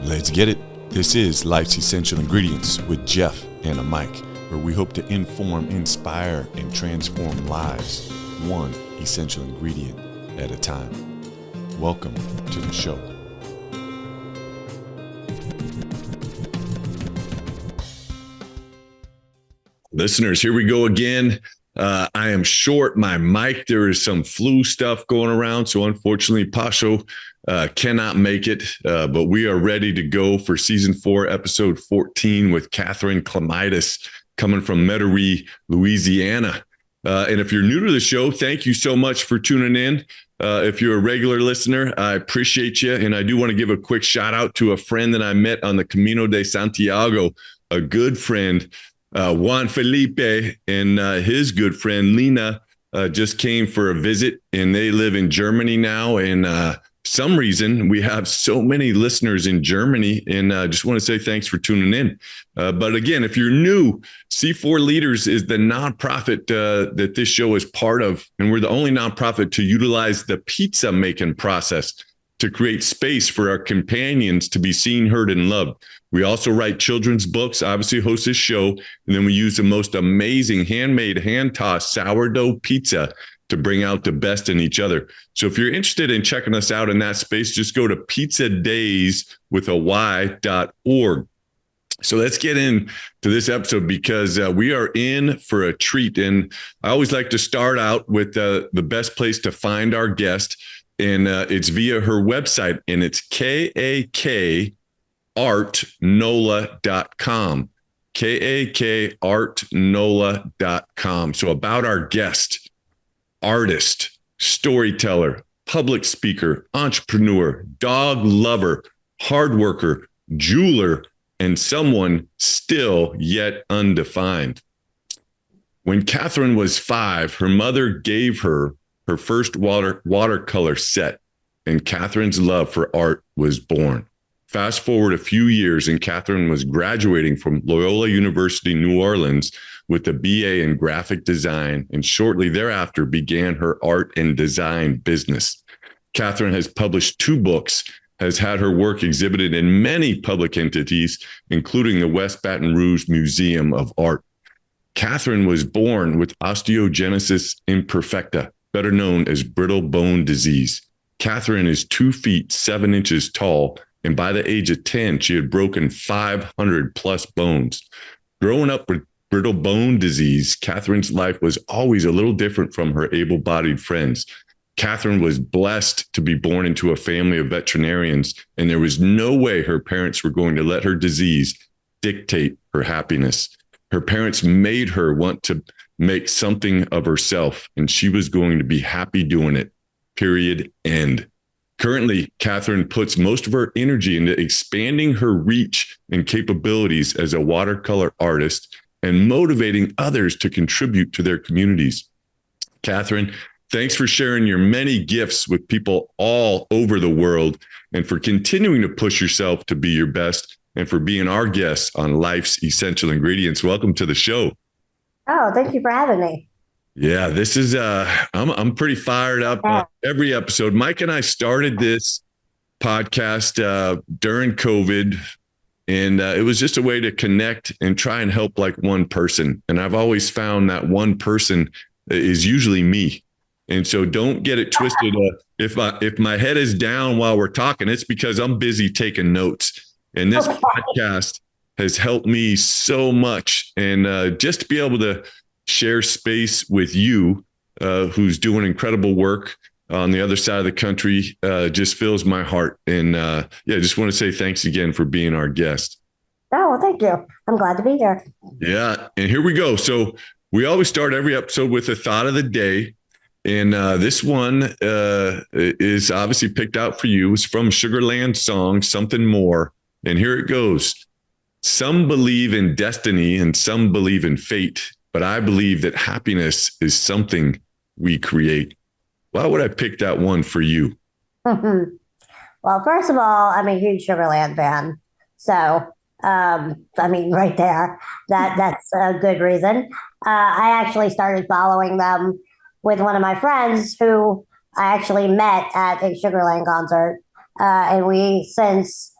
Let's get it. This is Life's Essential Ingredients with Jeff and a Mike, where we hope to inform, inspire, and transform lives, one essential ingredient at a time. Welcome to the show. Listeners, here we go again. I am short my mic. There is some flu stuff going around, so unfortunately, Pacho cannot make it, but we are ready to go for Season 4, Episode 14 with Katherine Klimitas coming from Metairie, Louisiana. And if you're new to the show, thank you so much for tuning in. If you're a regular listener, I appreciate you. And I do want to give a quick shout out to a friend that I met on the Camino de Santiago, a good friend, Juan Felipe, and his good friend Lena just came for a visit, and they live in Germany now. And some reason we have so many listeners in Germany, and just want to say thanks for tuning in. But again, if you're new, C4 Leaders is the nonprofit that this show is part of, and we're the only nonprofit to utilize the pizza making process to create space for our companions to be seen, heard, and loved. We also write children's books, obviously host this show, and then we use the most amazing handmade, hand-tossed sourdough pizza to bring out the best in each other. So if you're interested in checking us out in that space, just go to pizzadays.org. So let's get into this episode because we are in for a treat. And I always like to start out with the best place to find our guest. And it's via her website, and it's kakartnola.com. kakartnola.com. So about our guest: artist, storyteller, public speaker, entrepreneur, dog lover, hard worker, jeweler, and someone still yet undefined. When Katherine was 5, her mother gave her first watercolor set, and Katherine's love for art was born. Fast forward a few years, and Katherine was graduating from Loyola University New Orleans with a BA in graphic design, and shortly thereafter began her art and design business. Katherine has published 2 books, has had her work exhibited in many public entities, including the West Baton Rouge Museum of Art. Katherine was born with osteogenesis imperfecta, better known as brittle bone disease. Katherine is 2 feet 7 inches tall, and by the age of 10, she had broken 500 plus bones. Growing up with brittle bone disease, Katherine's life was always a little different from her able-bodied friends. Katherine was blessed to be born into a family of veterinarians, and there was no way her parents were going to let her disease dictate her happiness. Her parents made her want to make something of herself, and she was going to be happy doing it. Period. End. Currently, Katherine puts most of her energy into expanding her reach and capabilities as a watercolor artist and motivating others to contribute to their communities. Katherine, thanks for sharing your many gifts with people all over the world, and for continuing to push yourself to be your best, and for being our guest on Life's Essential Ingredients. Welcome to the show. Oh, thank you for having me. Yeah, this is I'm pretty fired up every episode. Mike and I started this podcast during COVID, and it was just a way to connect and try and help like one person. And I've always found that one person is usually me. And so don't get it twisted. If my head is down while we're talking, it's because I'm busy taking notes. And this podcast has helped me so much. And just to be able to share space with you, who's doing incredible work on the other side of the country, just fills my heart. And just want to say thanks again for being our guest. Oh, well, thank you. I'm glad to be here. Yeah. And here we go. So we always start every episode with a thought of the day. And this one is obviously picked out for you. It's from Sugarland song, Something More. And here it goes. Some believe in destiny and some believe in fate, but I believe that happiness is something we create. Why would I pick that one for you? Well, first of all, I'm a huge Sugarland fan. So, right there, that's a good reason. I actually started following them with one of my friends who I actually met at a Sugarland concert. And we since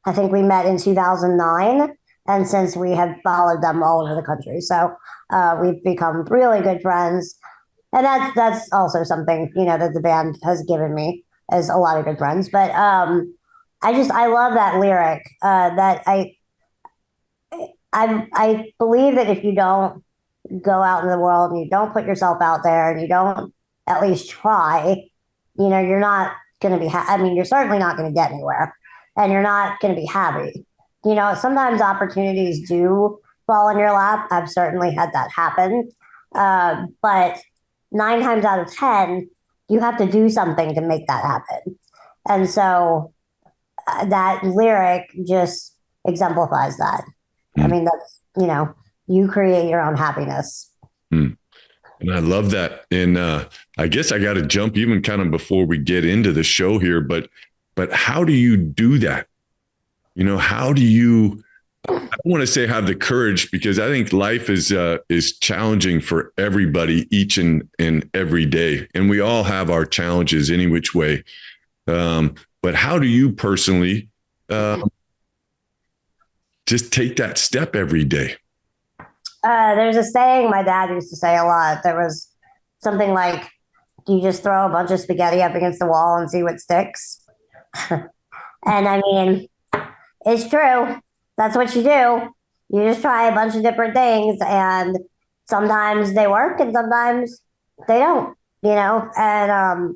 I think we met in 2009. And since we have followed them all over the country. So we've become really good friends. And that's also something, that the band has given me, as a lot of good friends. But I love that lyric, that I believe that if you don't go out in the world and you don't put yourself out there and you don't at least try, you're not going to be, you're certainly not going to get anywhere, and you're not going to be happy. Sometimes opportunities do fall in your lap. I've certainly had that happen. But 9 times out of 10, you have to do something to make that happen. And so that lyric just exemplifies that. I mean, that's, you create your own happiness. And I love that. And I guess I got to jump even kind of before we get into the show here, but how do you do that? How do you, I don't want to say have the courage, because I think life is challenging for everybody each and every day. And we all have our challenges any which way. But how do you personally just take that step every day? There's a saying my dad used to say a lot. There was something like, you just throw a bunch of spaghetti up against the wall and see what sticks. And I mean, it's true. That's what you do. You just try a bunch of different things, and sometimes they work and sometimes they don't, and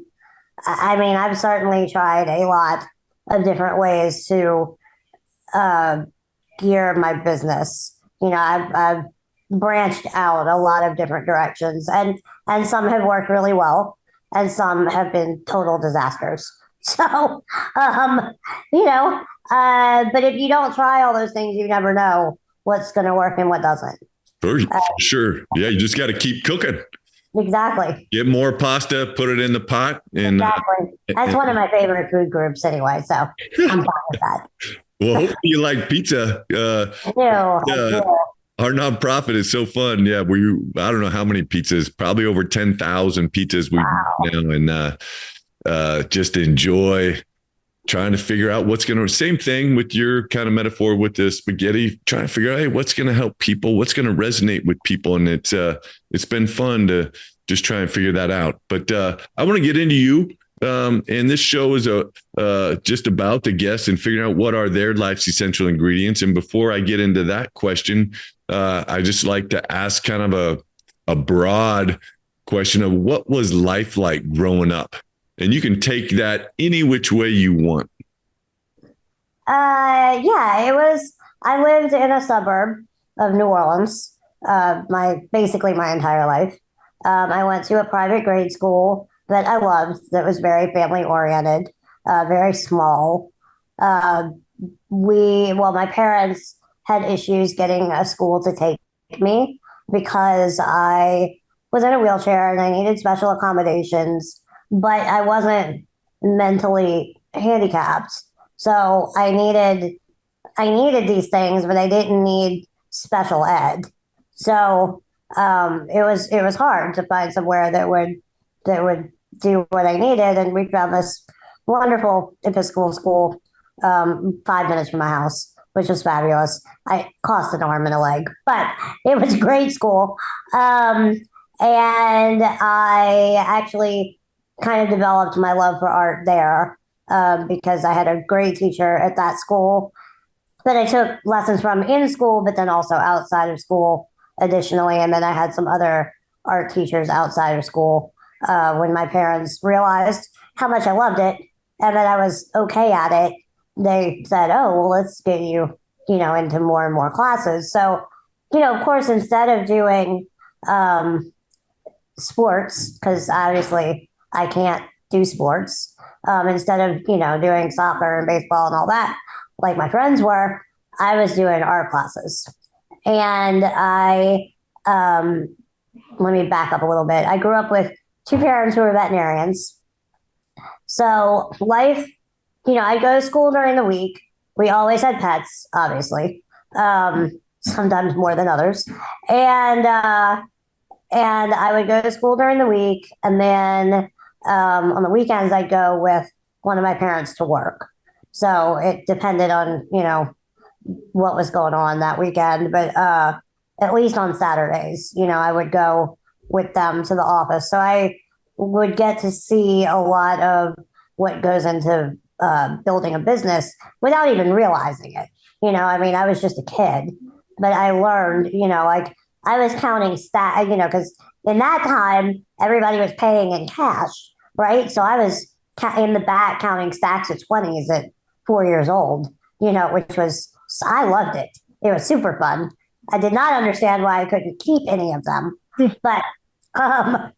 I've certainly tried a lot of different ways to gear my business. I've branched out a lot of different directions, and some have worked really well and some have been total disasters. So, but if you don't try all those things, you never know what's going to work and what doesn't. For sure. Yeah. You just got to keep cooking. Exactly. Get more pasta, put it in the pot. And exactly. That's one of my favorite food groups anyway. So I'm fine with that. Well, hopefully you like pizza. I do. Our nonprofit is so fun. Yeah. I don't know how many pizzas, probably over 10,000 pizzas we've now, and just enjoy trying to figure out what's going to, same thing with your kind of metaphor with the spaghetti, trying to figure out, hey, what's going to help people, what's going to resonate with people. And it's been fun to just try and figure that out. But I want to get into you. And this show is just about the guests and figuring out what are their life's essential ingredients. And before I get into that question, I just like to ask kind of a broad question of what was life like growing up? And you can take that any which way you want. It was, I lived in a suburb of New Orleans, basically my entire life. I went to a private grade school that I loved, that was very family oriented, very small. My parents had issues getting a school to take me because I was in a wheelchair and I needed special accommodations, but I wasn't mentally handicapped. So I needed these things, but I didn't need special ed. So it was hard to find somewhere that would do what I needed. And we found this wonderful Episcopal school 5 minutes from my house, which was fabulous. I cost an arm and a leg, but it was a great school. And I actually kind of developed my love for art there because I had a great teacher at that school that I took lessons from in school, but then also outside of school additionally. And then I had some other art teachers outside of school when my parents realized how much I loved it and that I was okay at it. They said, oh, well, let's get you, into more and more classes. So, of course, instead of doing sports, because obviously I can't do sports, instead of, doing soccer and baseball and all that, like my friends were, I was doing art classes. And let me back up a little bit. I grew up with 2 parents who were veterinarians. So life, I'd go to school during the week. We always had pets, obviously, sometimes more than others. And I would go to school during the week. And then on the weekends, I'd go with one of my parents to work. So it depended on, what was going on that weekend. But at least on Saturdays, I would go with them to the office. So I would get to see a lot of what goes into building a business without even realizing it. I mean, I was just a kid, but I learned, like I was counting because in that time, everybody was paying in cash, right? So I was in the back counting stacks of 20s at 4 years old, which was, I loved it. It was super fun. I did not understand why I couldn't keep any of them, but, um,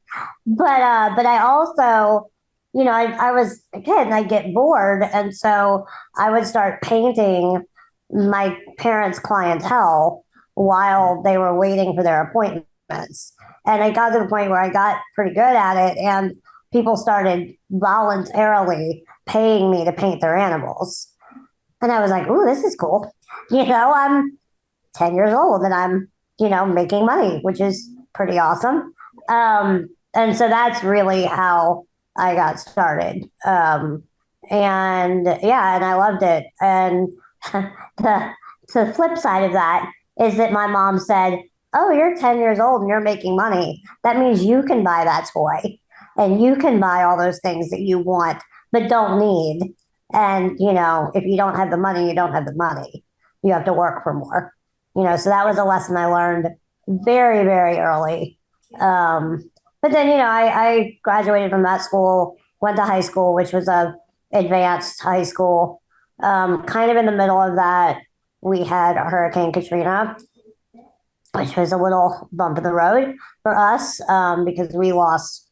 but I also, I was a kid and I get bored. And so I would start painting my parents' clientele while they were waiting for their appointments. And it got to the point where I got pretty good at it, and people started voluntarily paying me to paint their animals. And I was like, ooh, this is cool. I'm 10 years old and I'm, making money, which is pretty awesome. And so that's really how I got started. And yeah, and I loved it. And the flip side of that is that my mom said, oh, you're 10 years old and you're making money. That means you can buy that toy and you can buy all those things that you want, but don't need. And, if you don't have the money, you don't have the money. You have to work for more. So that was a lesson I learned very, very early. But then, I graduated from that school, went to high school, which was a advanced high school. Kind of in the middle of that, we had Hurricane Katrina, which was a little bump in the road for us because we lost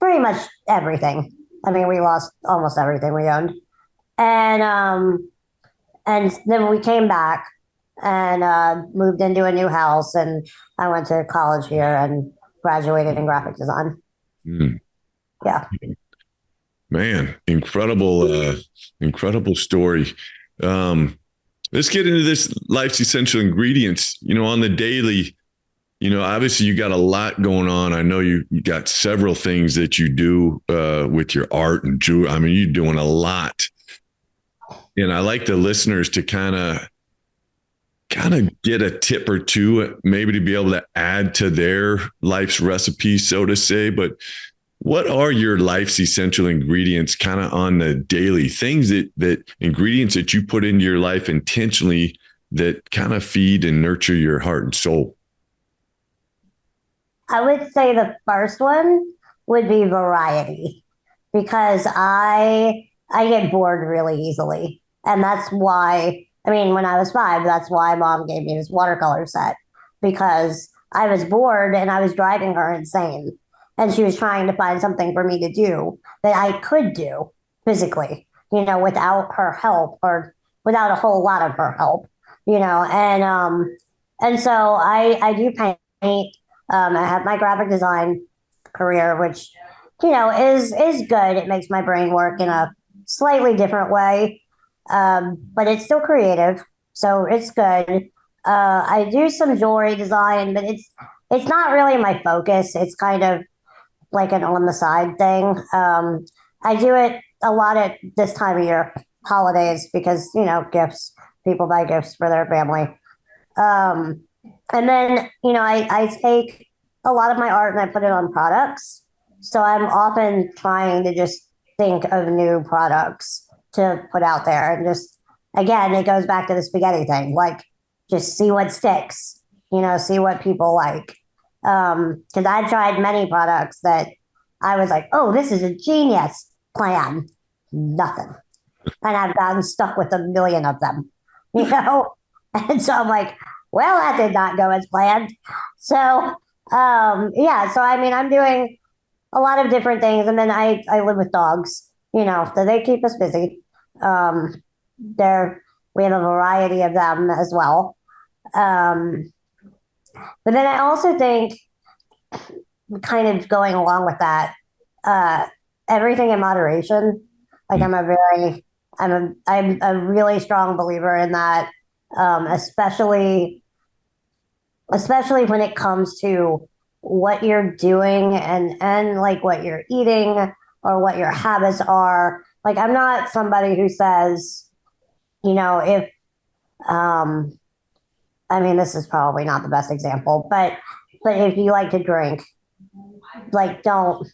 pretty much everything. I mean, we lost almost everything we owned. And then we came back and moved into a new house, and I went to college here and graduated in graphic design. Mm. Yeah. Man, incredible story. Let's get into this life's essential ingredients, on the daily. Obviously you got a lot going on. I know you got several things that you do with your art and jewelry. I mean, you're doing a lot. And I like the listeners to kind of get a tip or two, maybe to be able to add to their life's recipe, so to say. But what are your life's essential ingredients kind of on the daily things that ingredients that you put into your life intentionally that kind of feed and nurture your heart and soul? I would say the first one would be variety, because I get bored really easily. And that's why, when I was 5, that's why mom gave me this watercolor set, because I was bored and I was driving her insane. And she was trying to find something for me to do that I could do physically, without her help or without a whole lot of her help, and so I do paint. I have my graphic design career, which, is good. It makes my brain work in a slightly different way. But it's still creative, so it's good. I do some jewelry design, but it's not really my focus. It's kind of like an on the side thing. I do it a lot at this time of year, holidays, because gifts. People buy gifts for their family. And then I take a lot of my art and I put it on products. So I'm often trying to just think of new products to put out there. And just, again, it goes back to the spaghetti thing, like just see what sticks, see what people like. Because I tried many products that I was like, oh, this is a genius plan. Nothing. And I've gotten stuck with a million of them, And so I'm like, well, that did not go as planned. So, yeah. So, I'm doing a lot of different things. And then I live with dogs, so they keep us busy. We have a variety of them as well. But then I also think, kind of going along with that, everything in moderation. Like I'm a really strong believer in that, especially when it comes to what you're doing and like what you're eating or what your habits are. Like, I'm not somebody who says, if, um, I mean, this is probably not the best example, but if you like to drink, like, don't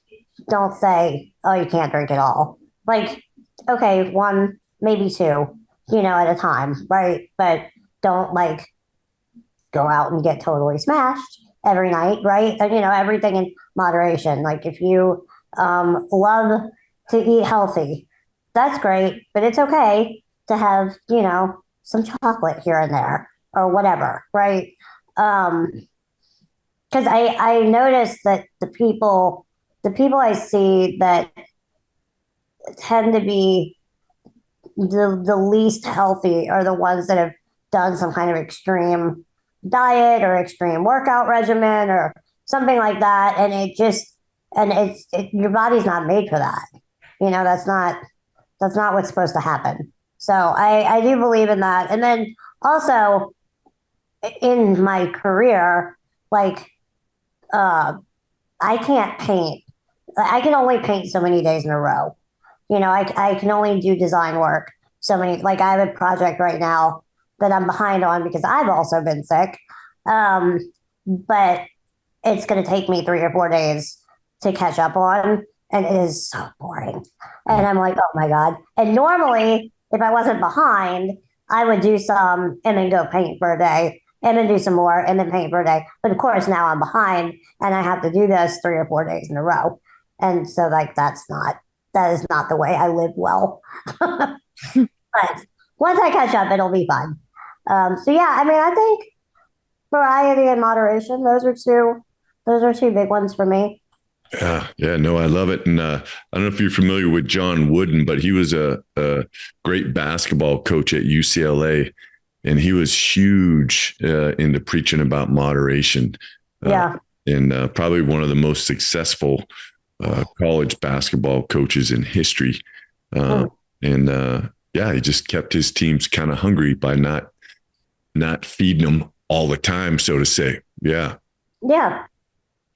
say, oh, you can't drink at all. Like, okay, one, maybe two, at a time, right? But don't like go out and get totally smashed every night, right? And, everything in moderation. Like, if you love to eat healthy, that's great, but it's okay to have, some chocolate here and there or whatever, right? Because I noticed that the people I see that tend to be the least healthy are the ones that have done some kind of extreme diet or extreme workout regimen or something like that, and your body's not made for that. That's not what's supposed to happen. So I do believe in that. And then also in my career, like I can't paint. I can only paint so many days in a row. I can only do design work so many. Like, I have a project right now that I'm behind on because I've also been sick. But it's going to take me 3 or 4 days to catch up on, and it is so boring. And I'm like, oh my God. And normally, if I wasn't behind, I would do some and then go paint for a day and then do some more and then paint for a day. But of course, now I'm behind and I have to do this 3 or 4 days in a row. And so, like, that is not the way I live well. But once I catch up, it'll be fun. So yeah, I mean, I think variety and moderation, those are two big ones for me. Yeah, no, I love it. And I don't know if you're familiar with John Wooden, but he was a great basketball coach at UCLA, and he was huge into preaching about moderation. Yeah. And probably one of the most successful college basketball coaches in history. And yeah, he just kept his teams kind of hungry by not feeding them all the time, so to say. Yeah. Yeah,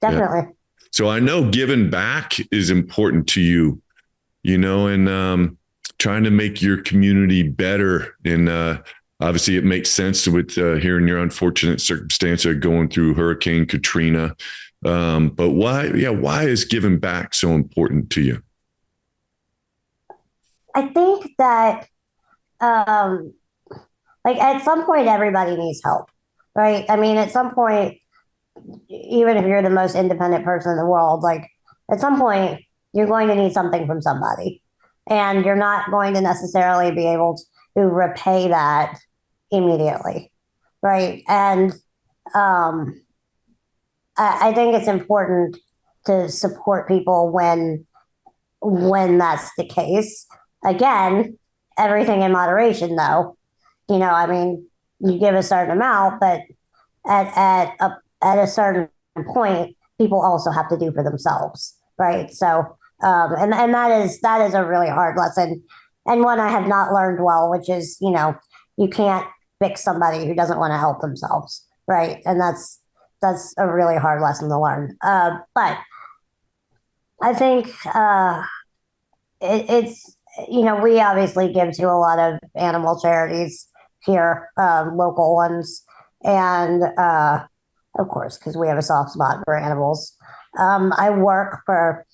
definitely. Yeah. So I know giving back is important to you, and trying to make your community better. And obviously it makes sense with hearing your unfortunate circumstance of going through Hurricane Katrina. But why is giving back so important to you? I think that, like, at some point, everybody needs help, right? I mean, at some point, even if you're the most independent person in the world, like, at some point, you're going to need something from somebody. And you're not going to necessarily be able to repay that immediately, right? And I think it's important to support people when that's the case. Again, everything in moderation, though. I mean, you give a certain amount, but at a certain point, people also have to do for themselves, right? So, and that is a really hard lesson, and one I have not learned well, which is, you can't fix somebody who doesn't want to help themselves, right? And that's a really hard lesson to learn. But I think it's we obviously give to a lot of animal charities here, local ones, and of course, because we have a soft spot for animals. I work for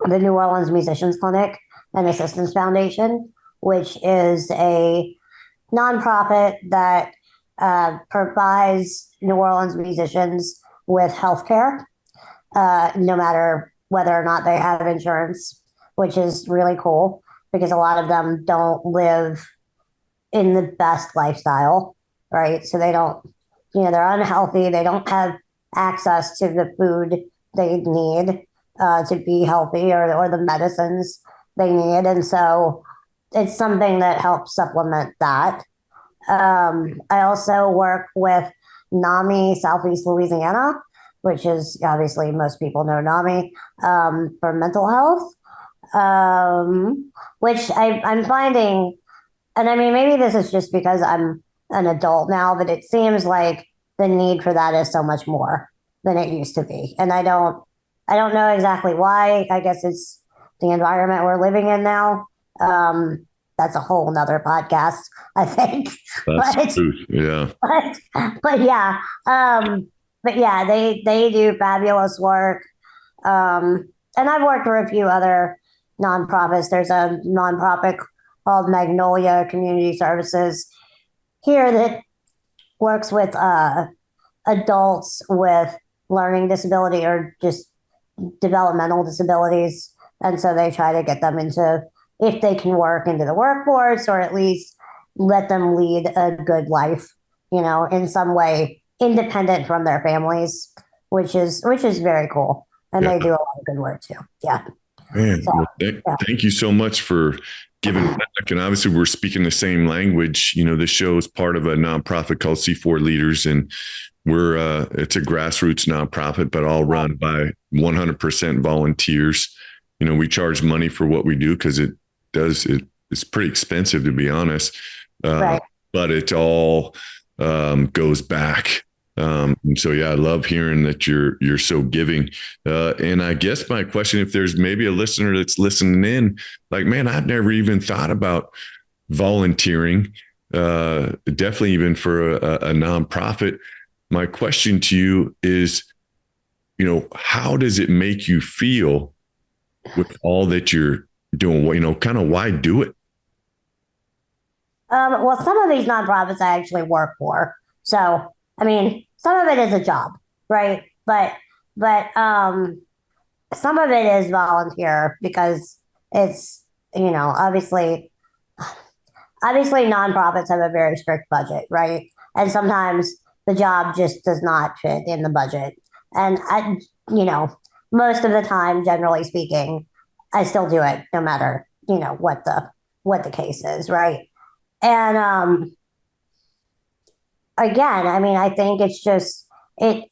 the New Orleans Musicians Clinic and Assistance Foundation, which is a nonprofit that provides New Orleans musicians with health care, no matter whether or not they have insurance, which is really cool because a lot of them don't live in the best lifestyle, right? So they don't, they're unhealthy. They don't have access to the food they need to be healthy or the medicines they need. And so it's something that helps supplement that. I also work with NAMI Southeast Louisiana, which is obviously most people know NAMI, for mental health, which I'm finding, and I mean, maybe this is just because I'm an adult now, but it seems like the need for that is so much more than it used to be. And I don't know exactly why. I guess it's the environment we're living in now. That's a whole nother podcast, I think. That's but, true. Yeah. but yeah, they do fabulous work. And I've worked for a few other nonprofits. There's a nonprofit called Magnolia Community Services here that works with adults with learning disability or just developmental disabilities. And so they try to get them into, if they can work, into the workforce, or at least let them lead a good life, in some way independent from their families, which is very cool. And they do a lot of good work too. Yeah. Man, thank you so much for giving back. And obviously we're speaking the same language. This show is part of a nonprofit called C4 Leaders, and it's a grassroots nonprofit, but all run by 100% volunteers. We charge money for what we do because it's pretty expensive, to be honest. But it all goes back. And so, I love hearing that you're so giving. And I guess my question, if there's maybe a listener that's listening in, like, man, I've never even thought about volunteering, definitely even for a nonprofit. My question to you is, how does it make you feel with all that you're doing? Kind of why do it? Well, some of these nonprofits I actually work for. So, some of it is a job, right? But some of it is volunteer because it's, obviously nonprofits have a very strict budget, right? And sometimes the job just does not fit in the budget. And most of the time, generally speaking, I still do it no matter, what the case is, right? And again, I think it's just it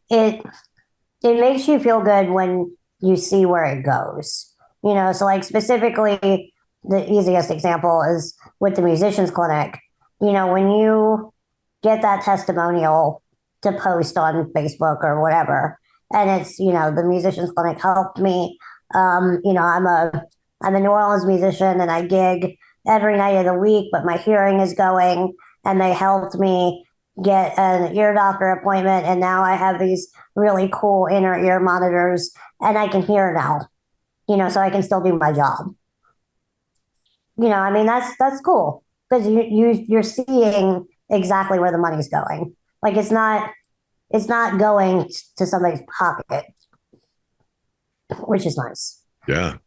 makes you feel good when you see where it goes. So like specifically, the easiest example is with the musicians clinic. When you get that testimonial to post on Facebook or whatever, and it's the musicians clinic helped me. I'm a New Orleans musician and I gig every night of the week, but my hearing is going, and they helped me get an ear doctor appointment, and now I have these really cool inner ear monitors and I can hear now, so I can still do my job. That's cool because you're seeing exactly where the money's going. Like it's not going to somebody's pocket, which is nice. Yeah.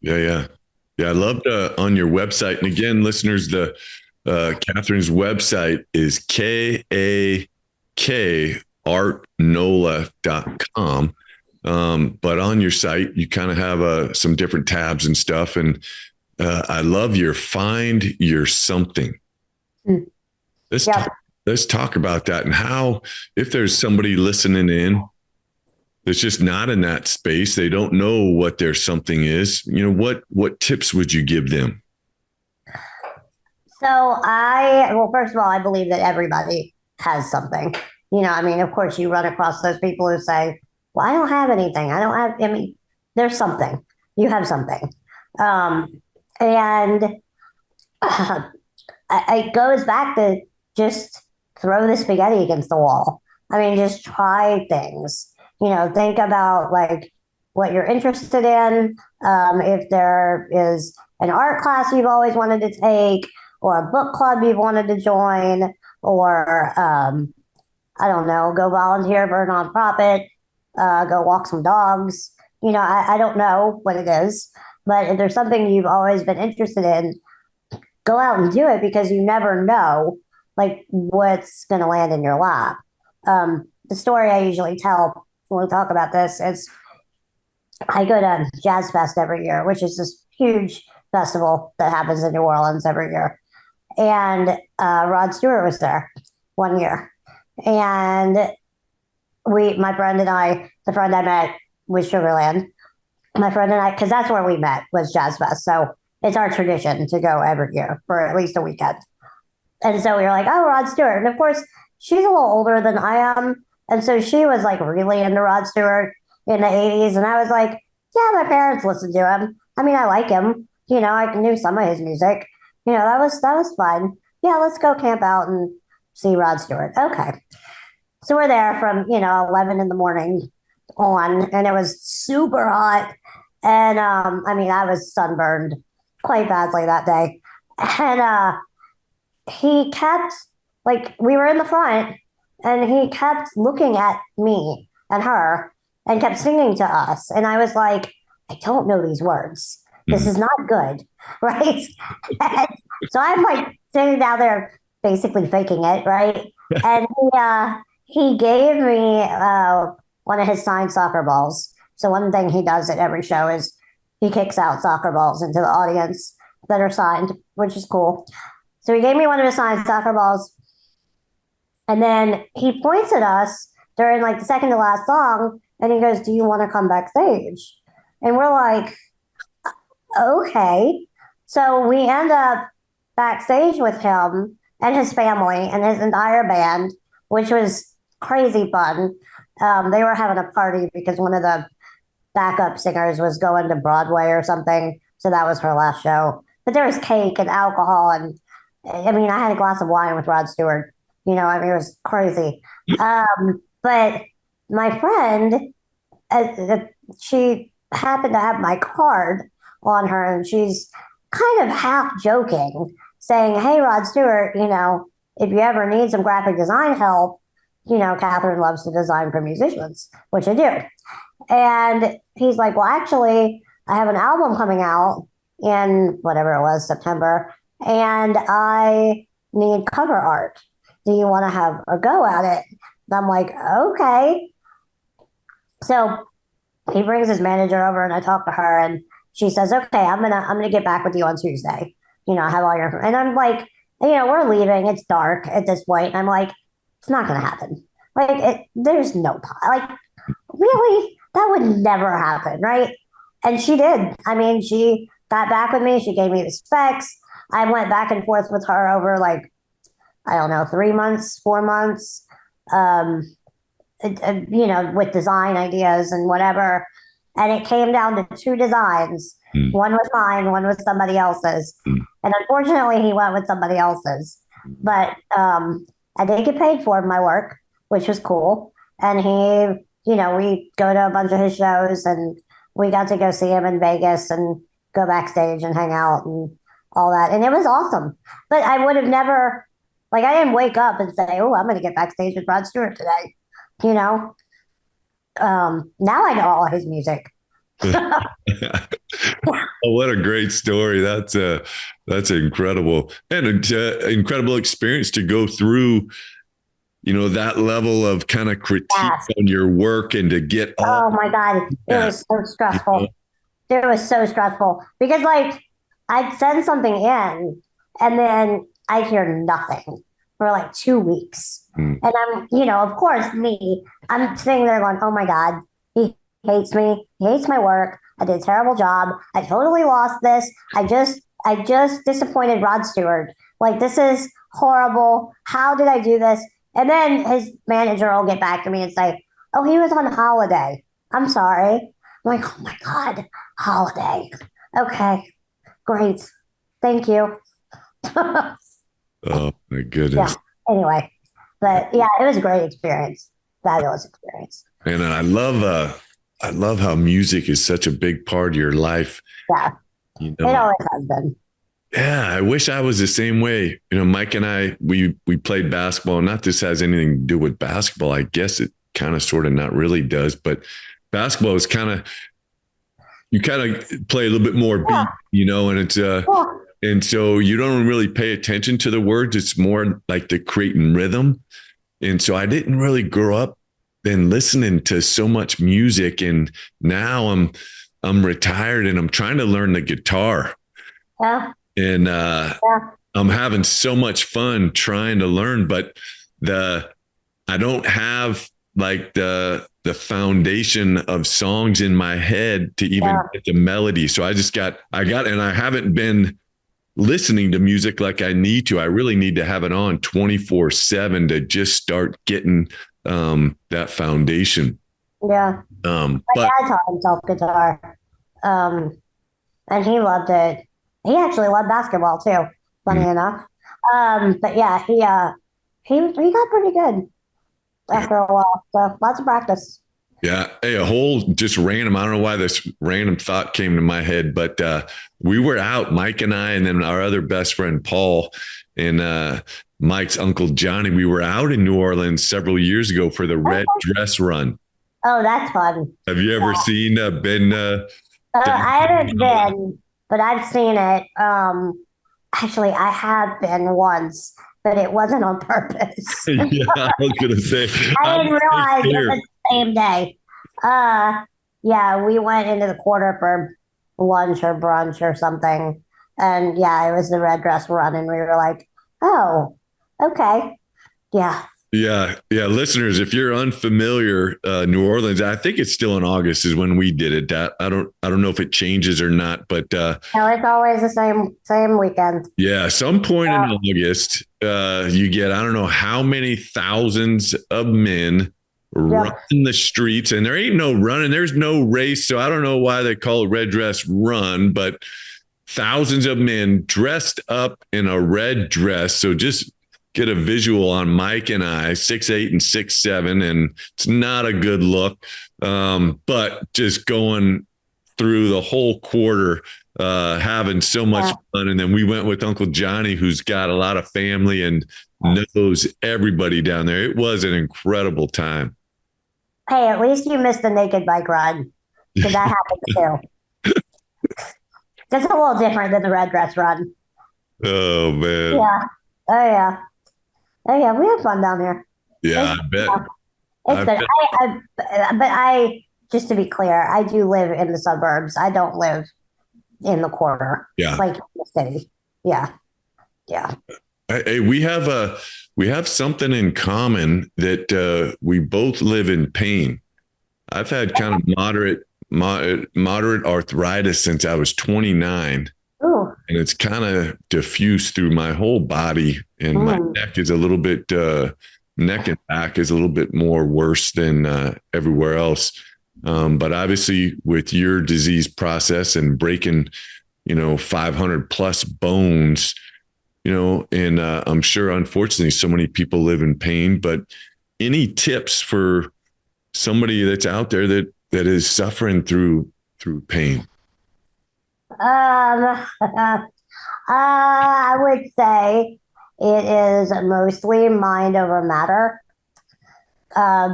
I loved on your website. And again, listeners, the Katherine's website is kakartnola.com. But on your site, you kind of have some different tabs and stuff. And I love your find your something. Let's talk about that, and how, if there's somebody listening in that's just not in that space, they don't know what their something is, what tips would you give them? So first of all, I believe that everybody has something. Of course you run across those people who say, well, I don't have anything. There's something. You have something. And it goes back to just throw the spaghetti against the wall. Just try things. Think about like what you're interested in. If there is an art class you've always wanted to take, or a book club you've wanted to join, or I don't know, go volunteer for a nonprofit, go walk some dogs. I don't know what it is, but if there's something you've always been interested in, go out and do it, because you never know like what's going to land in your lap. The story I usually tell when we talk about this is I go to Jazz Fest every year, which is this huge festival that happens in New Orleans every year. And Rod Stewart was there one year. And my friend and I, the friend I met was Sugarland. My friend and I, because that's where we met, was Jazz Fest. So it's our tradition to go every year for at least a weekend. And so we were like, oh, Rod Stewart. And of course, she's a little older than I am. And so she was like really into Rod Stewart in the 80s. And I was like, yeah, my parents listened to him. I like him. I knew some of his music. that was fun. Yeah, let's go camp out and see Rod Stewart. Okay. So we're there from, 11 in the morning on, and it was super hot. And I mean, I was sunburned quite badly that day. And he kept, like, we were in the front, and he kept looking at me and her and kept singing to us. And I was like, I don't know these words. This is not good. Right. And so I'm like sitting down there basically faking it. Right. And he gave me one of his signed soccer balls. So one thing he does at every show is he kicks out soccer balls into the audience that are signed, which is cool. So he gave me one of his signed soccer balls. And then he points at us during like the second to last song and he goes, do you want to come backstage? And we're like, okay. So we end up backstage with him and his family and his entire band, which was crazy fun. They were having a party because one of the backup singers was going to Broadway or something. So that was her last show. But there was cake and alcohol. And I mean, I had a glass of wine with Rod Stewart. I mean, it was crazy. But my friend, she happened to have my card on her, and she's kind of half joking, saying, hey, Rod Stewart, if you ever need some graphic design help, Katherine loves to design for musicians, which I do. And he's like, well, actually, I have an album coming out in whatever it was, September, and I need cover art. Do you want to have a go at it? And I'm like, okay. So he brings his manager over and I talk to her and she says, okay, I'm gonna get back with you on Tuesday. I have all your, and I'm like, we're leaving. It's dark at this point. And I'm like, it's not gonna happen. Like, there's no, like, really? That would never happen, right? And she did. I mean, she got back with me. She gave me the specs. I went back and forth with her over like, I don't know, 3 months, 4 months, with design ideas and whatever. And it came down to 2 designs. One was mine, one was somebody else's. And unfortunately, he went with somebody else's. But I did get paid for my work, which was cool. And he, we go to a bunch of his shows and we got to go see him in Vegas and go backstage and hang out and all that. And it was awesome. But I would have never, like, I didn't wake up and say, oh, I'm going to get backstage with Rod Stewart today. Now I know all his music. Oh, what a great story. That's incredible. And an incredible experience to go through, that level of kind of critique on your work and to get oh my God. It was so stressful. It was so stressful because like I'd send something in and then I'd hear nothing for like 2 weeks. And I'm, of course I'm sitting there going, oh my God, he hates me. He hates my work. I did a terrible job. I totally lost this. I just disappointed Rod Stewart. Like, this is horrible. How did I do this? And then his manager will get back to me and say, oh, he was on holiday. I'm sorry. I'm like, oh my God, holiday. Okay, great. Thank you. Oh my goodness. Yeah. Anyway, but yeah, it was a great experience. Fabulous experience. And I love how music is such a big part of your life. Yeah. It always has been. Yeah, I wish I was the same way. Mike and I, we played basketball. Not this has anything to do with basketball. I guess it kind of sort of not really does, but basketball is you kind of play a little bit more beat, and it's and so you don't really pay attention to the words. It's more like the creating rhythm. And so I didn't really grow up then listening to so much music. And now I'm retired and I'm trying to learn the guitar. Yeah. And I'm having so much fun trying to learn, but I don't have like the foundation of songs in my head to even get the melody. So and I haven't been listening to music like I need to. I really need to have it on 24/7 to just start getting that foundation. Yeah. My dad taught himself guitar. And he loved it. He actually loved basketball too. funny enough. But yeah, he got pretty good after a while. So lots of practice. Yeah. Hey, a whole just random, I don't know why this random thought came to my head, but we were out, Mike and I, and then our other best friend, Paul, and Mike's uncle, Johnny. We were out in New Orleans several years ago for the Red Dress Run. Oh, that's fun. Have you ever seen, been? I haven't been, but I've seen it. Actually, I have been once, but it wasn't on purpose. Yeah, I was going to say. I didn't realize it was the same day. Yeah, we went into the quarter for lunch or brunch or something. And yeah, it was the red dress run. And we were like, oh, okay. Yeah. Yeah. Yeah. Listeners, if you're unfamiliar, New Orleans, I think it's still in August is when we did it. I don't know if it changes or not, but no, it's always the same weekend. Yeah. Some point in August, you get, I don't know how many thousands of men run the streets, and there ain't no running. There's no race. So I don't know why they call it red dress run, but thousands of men dressed up in a red dress. So just get a visual on Mike and I, 6'8" and 6'7", and it's not a good look. But just going through the whole quarter, having so much fun. And then we went with Uncle Johnny, who's got a lot of family and knows everybody down there. It was an incredible time. Hey, at least you missed the naked bike ride, because that happened too. That's a little different than the red dress run. Oh, man. Yeah. Oh, yeah. Oh, yeah. We have fun down here. Yeah, I bet. It's good. But just to be clear, I do live in the suburbs. I don't live in the quarter. Yeah. Like in the city. Yeah. Yeah. Hey, we have something in common that we both live in pain. I've had kind of moderate arthritis since I was 29. Ooh. And it's kind of diffused through my whole body, and my neck is a little bit, neck and back is a little bit more worse than everywhere else. But obviously with your disease process and breaking, 500 plus bones, and I'm sure, unfortunately, so many people live in pain, but any tips for somebody that's out there that is suffering through pain? I would say it is mostly mind over matter,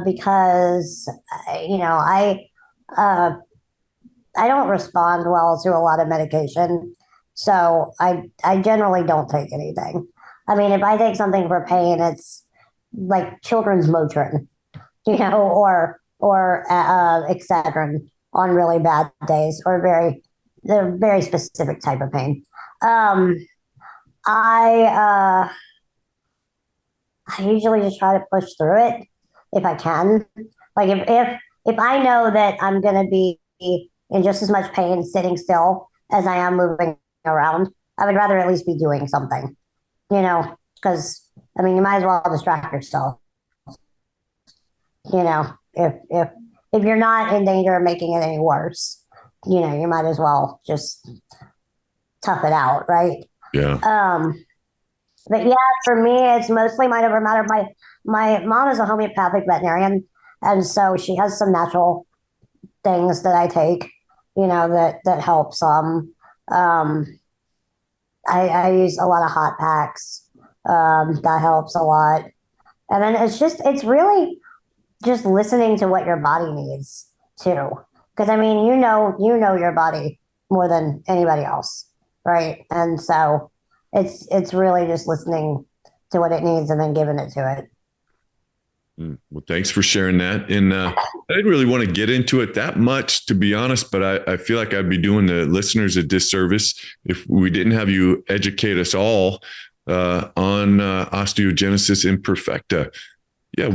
because I don't respond well to a lot of medication, so I generally don't take anything. I mean, if I take something for pain, it's like children's Motrin, or Excedrin on really bad days, or they're very specific type of pain. I usually just try to push through it if I can. Like if I know that I'm going to be in just as much pain sitting still as I am moving around, I would rather at least be doing something, because I mean, you might as well distract yourself. If you're not in danger of making it any worse, you might as well just tough it out, right? Yeah. But yeah, for me, it's mostly mind over matter. My mom is a homeopathic veterinarian, and so she has some natural things that I take, that help some. I use a lot of hot packs. That helps a lot. And then it's really just listening to what your body needs too. Because I mean, you know your body more than anybody else, right? And so it's really just listening to what it needs and then giving it to it. Well, thanks for sharing that. And I didn't really want to get into it that much, to be honest, but I feel like I'd be doing the listeners a disservice if we didn't have you educate us all on osteogenesis imperfecta. Yeah,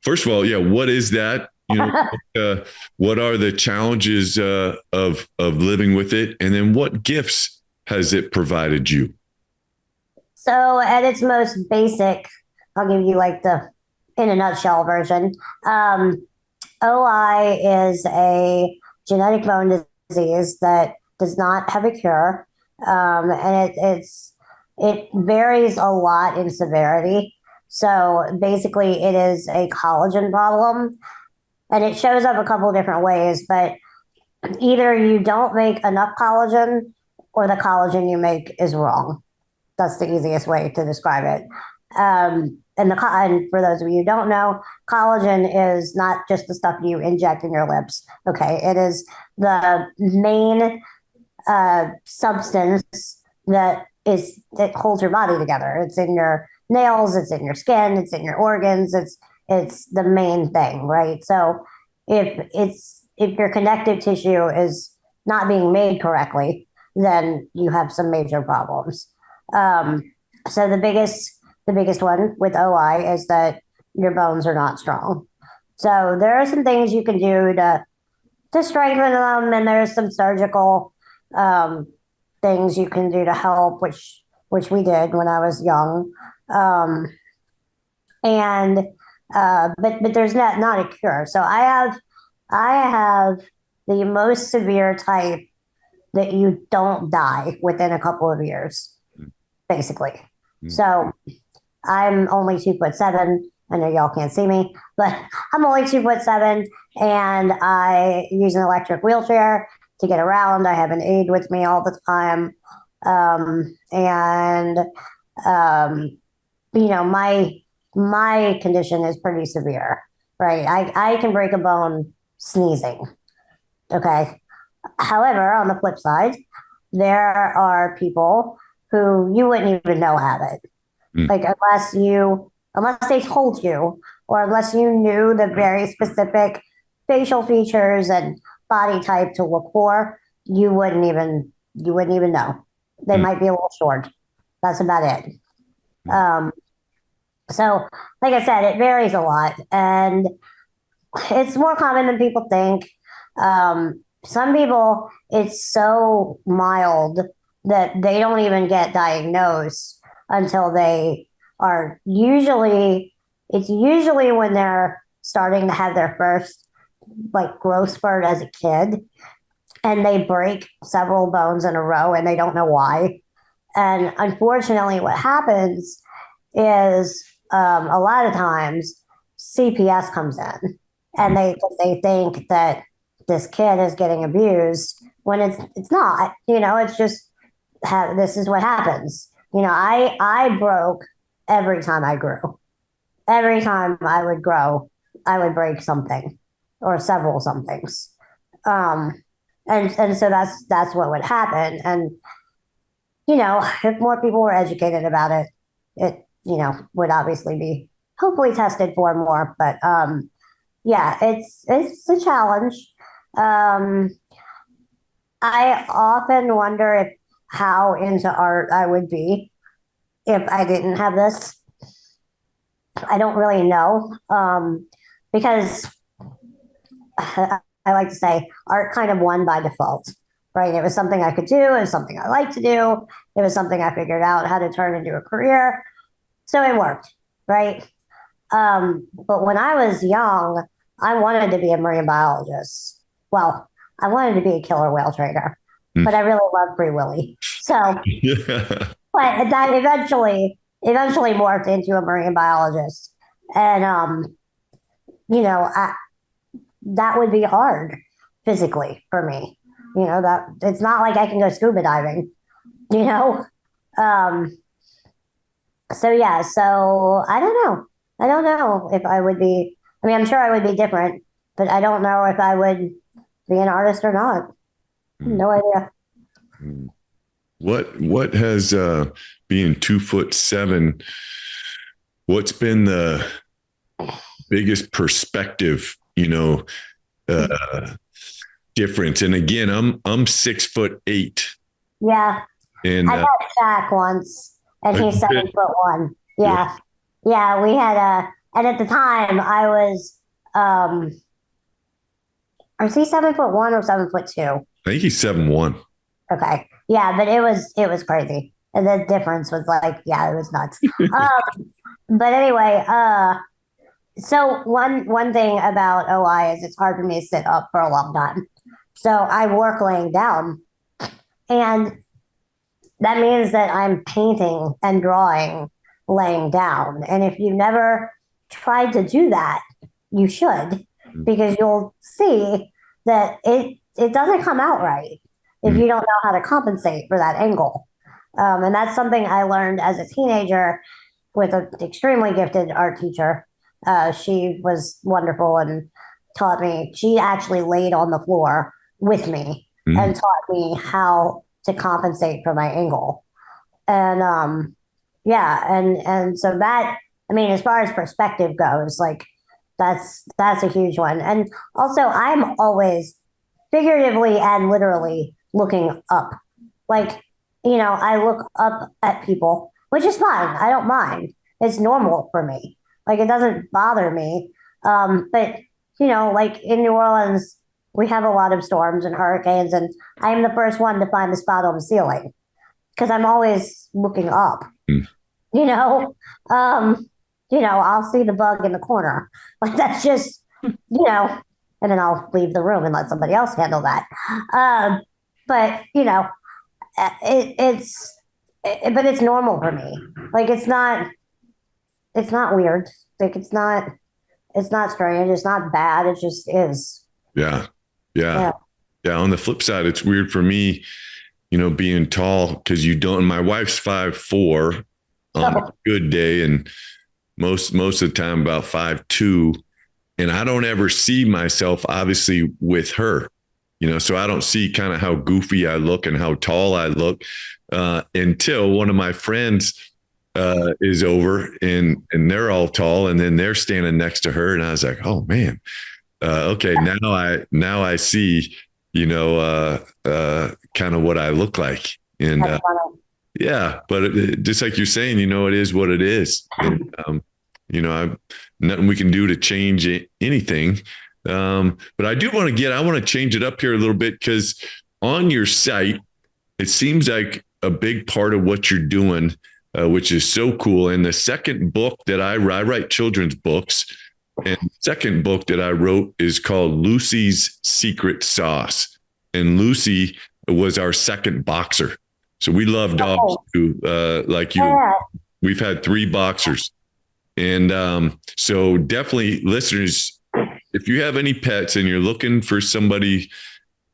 first of all, what is that? What are the challenges of living with it? And then what gifts has it provided you? So at its most basic, I'll give you like the in a nutshell version. OI is a genetic bone disease that does not have a cure. And it varies a lot in severity. So basically, it is a collagen problem, and it shows up a couple of different ways. But either you don't make enough collagen, or the collagen you make is wrong. That's the easiest way to describe it. And for those of you who don't know, collagen is not just the stuff you inject in your lips. Okay, it is the main substance that holds your body together. It's in your nails, it's in your skin, it's in your organs. It's the main thing, right? So if your connective tissue is not being made correctly, then you have some major problems. So the biggest one with OI is that your bones are not strong. So there are some things you can do to strengthen them, and there's some surgical things you can do to help, which we did when I was young. And but there's not a cure. So I have the most severe type that you don't die within a couple of years, basically. So I'm only 2'7". I know y'all can't see me, but I'm only 2'7", and I use an electric wheelchair to get around. I have an aide with me all the time. And my condition is pretty severe, right? I can break a bone sneezing. Okay. However, on the flip side, there are people who you wouldn't even know have it. Like unless they told you, or unless you knew the very specific facial features and body type to look for, you wouldn't even know. They might be a little short. That's about it. So, like I said, it varies a lot, and it's more common than people think. Some people, it's so mild that they don't even get diagnosed until they are it's usually when they're starting to have their first like growth spurt as a kid, and they break several bones in a row and they don't know why. And unfortunately, what happens is a lot of times CPS comes in, and they think that this kid is getting abused when it's not. It's just this is what happens. I broke every time I grew. Every time I would grow, I would break something or several somethings. And so that's what would happen. And if more people were educated about it, it would obviously be hopefully tested for more. But yeah, it's a challenge. I often wonder how into art I would be if I didn't have this. I don't really know, because I like to say art kind of won by default, right? It was something I could do. It was something I liked to do. It was something I figured out how to turn into a career. So it worked, right? But when I was young, I wanted to be a marine biologist. Well, I wanted to be a killer whale trader, but I really loved Free Willy. So, but that eventually morphed into a marine biologist. And, that would be hard physically for me. That it's not like I can go scuba diving, So yeah, so I don't know. I don't know if I would be, I'm sure I would be different, but I don't know if I would be an artist or not. No idea. What has being 2'7", what's been the biggest perspective, difference? And again, I'm 6'8". Yeah. And I met Shaq once, and he's 7'1". Yeah. Yeah, we had and at the time I was he 7'1" or 7'2"? I think he's 7'1". Okay. Yeah, but it was crazy. And the difference was like, yeah, it was nuts. But anyway, so one thing about OI is it's hard for me to sit up for a long time. So I work laying down. And that means that I'm painting and drawing laying down. And if you never tried to do that, you should, because you'll see that it doesn't come out right if you don't know how to compensate for that angle. And that's something I learned as a teenager with an extremely gifted art teacher. She was wonderful and taught me. She actually laid on the floor with me and taught me how to compensate for my angle. And yeah, and so that, I mean, as far as perspective goes, like that's a huge one. And also, I'm always figuratively and literally looking up. Like, I look up at people, which is fine. I don't mind. It's normal for me. Like, it doesn't bother me. But, like in New Orleans, we have a lot of storms and hurricanes, and I am the first one to find the spot on the ceiling because I'm always looking up. You know, I'll see the bug in the corner. Like, that's just, and then I'll leave the room and let somebody else handle that. But but it's normal for me. Like, it's not weird. Like, it's not strange. It's not bad. It just is. Yeah. On the flip side, it's weird for me, being tall, because my wife's 5'4" on a good day, and most of the time about 5'2", and I don't ever see myself obviously with her, so I don't see kind of how goofy I look and how tall I look until one of my friends is over and they're all tall, and then they're standing next to her, and I was like, oh man, okay, now I see, kind of what I look like, and yeah, but just like you're saying, it is what it is. And, nothing we can do to change anything. But I want to change it up here a little bit, because on your site, it seems like a big part of what you're doing, which is so cool. And the second book that I write children's books, and the second book that I wrote is called Lucy's Secret Sauce. And Lucy was our second boxer. So we love dogs too, like you. Yeah. We've had 3 boxers. And so definitely, listeners, if you have any pets and you're looking for somebody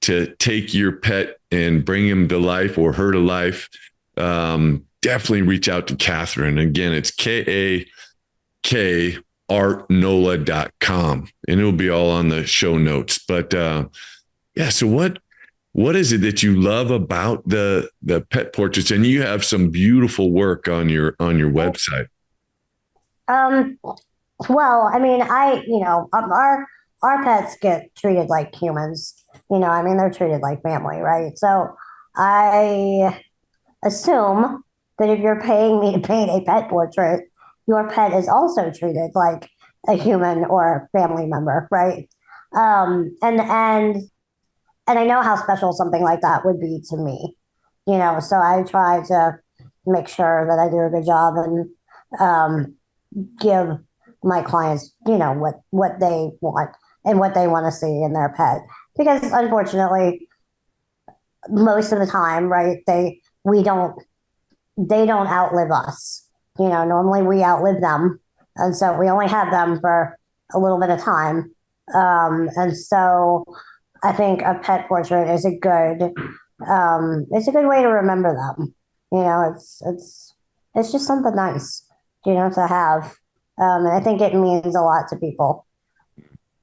to take your pet and bring him to life or her to life, definitely reach out to Katherine. Again, it's KAKArtnola.com, and it'll be all on the show notes. But yeah, so what is it that you love about the pet portraits? And you have some beautiful work on your website. Well, I mean, our pets get treated like humans, they're treated like family, right? So I assume that if you're paying me to paint a pet portrait, your pet is also treated like a human or a family member, right? And I know how special something like that would be to me, so I try to make sure that I do a good job and give my clients, what they want and what they want to see in their pet. Because unfortunately, most of the time, right, they don't outlive us. Normally we outlive them. And so we only have them for a little bit of time. And so I think a pet portrait is a good way to remember them. It's just something nice, to have. And I think it means a lot to people.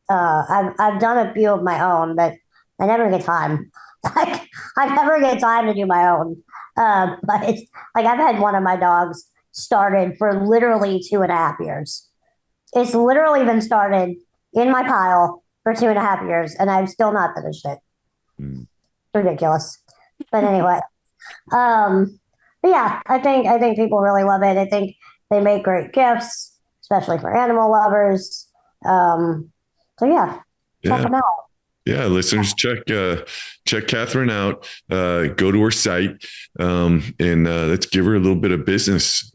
I've done a few of my own, but I never get time. Like, I never get time to do my own. But it's like, I've had one of my dogs started for literally 2.5 years. It's literally been started in my pile for 2.5 years, and I've still not finished it. Ridiculous. But anyway, but yeah, I think people really love it. I think they make great gifts, especially for animal lovers. So yeah, check them out. Yeah, listeners, check Katherine out. Go to her site, and let's give her a little bit of business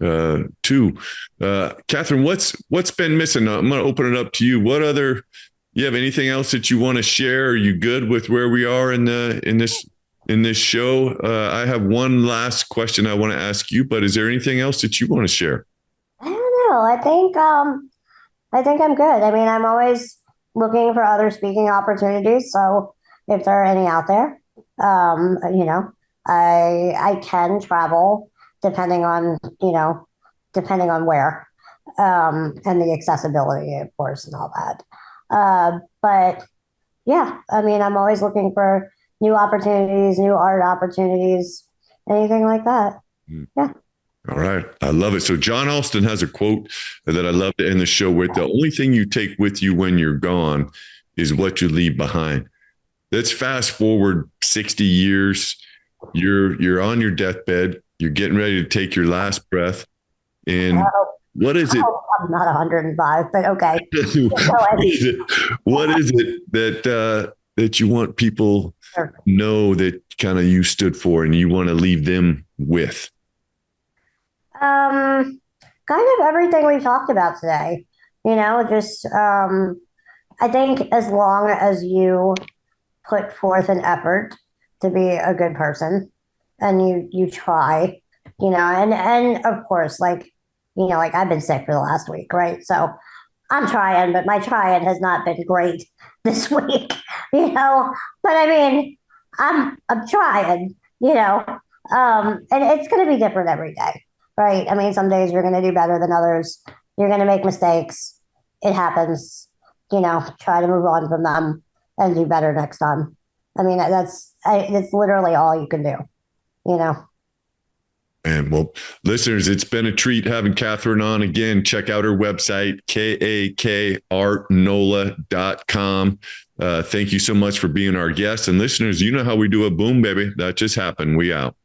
too. Katherine, what's been missing? I'm going to open it up to you. You have anything else that you want to share? Are you good with where we are in this in this show. I have one last question I want to ask you, but is there anything else that you want to share? I don't know. I think I'm good. I mean, I'm always looking for other speaking opportunities. So if there are any out there, I can travel depending on, depending on where, and the accessibility, of course, and all that. But yeah, I mean, I'm always looking for new opportunities, new art opportunities, anything like that. Yeah. All right. I love it. So John Alston has a quote that I love to end the show with. The only thing you take with you when you're gone is what you leave behind. Let's fast forward 60 years. You're on your deathbed. You're getting ready to take your last breath. And what is it? I'm not 105, but okay. What is it that you want people to know that kind of you stood for and you want to leave them with? Kind of everything we talked about today. Just I think as long as you put forth an effort to be a good person and you try, and of course, like I've been sick for the last week, right? So I'm trying, but my trying has not been great this week, but I mean, I'm trying, and it's going to be different every day. Right. I mean, some days you're going to do better than others. You're going to make mistakes. It happens. Try to move on from them and do better next time. I mean, that's literally all you can do, And well, listeners, it's been a treat having Katherine on again. Check out her website, kakartnola.com. Thank you so much for being our guest. And listeners, you know how we do it. Boom, baby. That just happened. We out.